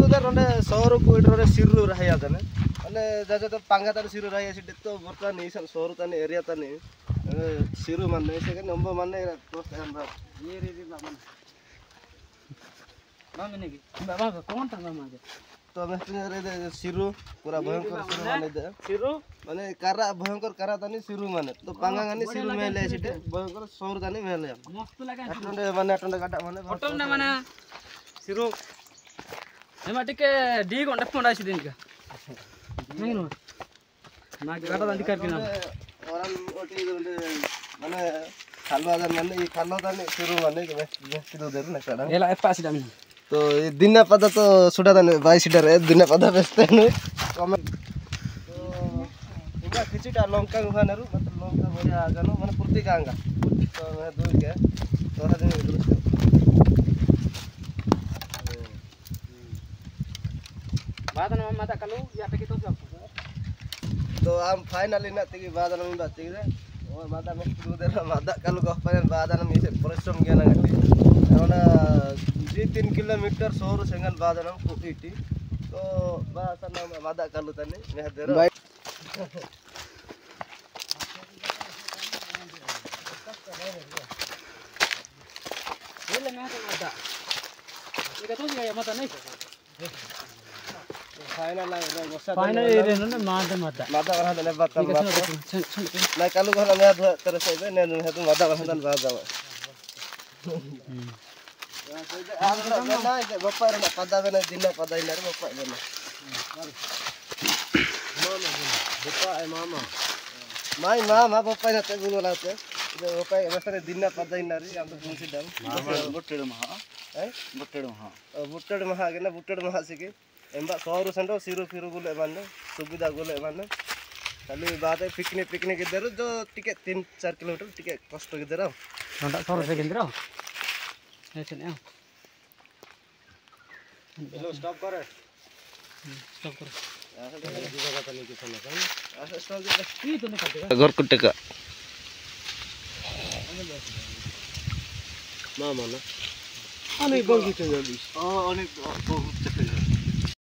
उधर शहर को सिरु रहा था मैंने जैसे तो पांगा तार सिरु रहा है तो बर्तमान नहीं शहर ताने एरिया ताने सिरु माने से नंबर माने ये रे मामे ने बाबा कौन था मामे तो मैं सिरु पूरा भयंकर सिरु माने दे सिरु माने कारा भयंकर कारा तानी सिरु माने तो पांगा गानी सिरु में ले सिटे भयंकर शहर तानी में ले मस्त लगा अटंडे माने अटंडे काटा माने फोटो ने माने सिरु एमा टिके डी घंटा फोन आसी दिन का नहीं नो ना काटा दांडी कर किना औरन ओटी माने खालवा दान माने ये खालवा दान सिरु माने सिरु देर ना काडा एला एपासी दाम तो दिन पदा तो सुडा दान 22 सीटर है दिन पदा बेचते हैं कम तो इनका खिचड़ा लंका गुहानरु मतलब लंका बढ़िया आगानो माने पूर्ति कांगा तो मैं दूर के तो हदे दृश्य बादन माता कलु या पे तो तो हम फाइनली ना तिगी बादन में बात तिगी और मादा में दे मादा कलु गपन बादन में से परिश्रम किया ना गटी ओना 3 किलोमीटर शहर सेंगल बादन को इटी तो बासन मादा कलु तने मैं देरो ये मैं तो मादा ये तो ये माता नहीं फाइनल रे न मादा मादा मादा वहां दने बात ना कलु घर में तरह से ने तो मादा वहां दन बात जावा ना गोपा रे पदा बने दिन पदा इनर गोपा बने गोपा है मामा माई मामा गोपा ने ते गुलो लाते गोपा मसरे दिन पदा इनर हम तो मुंशी डम बुट्टेड़ महा के ना बुट्टेड़ महा से के एम्बा सौर संडो सिरु फिरु गुले माने सुविधा गुले माने खाली बात है पिकनिक इधर जो टिके 3-4 किलोमीटर टिके कष्ट इधर नंदा सौर से केंद्र ऐसे ने हेलो स्टॉप कर घर कुट्टे का मामा ना अनेक बगीचे जल्दी अनेक बहुत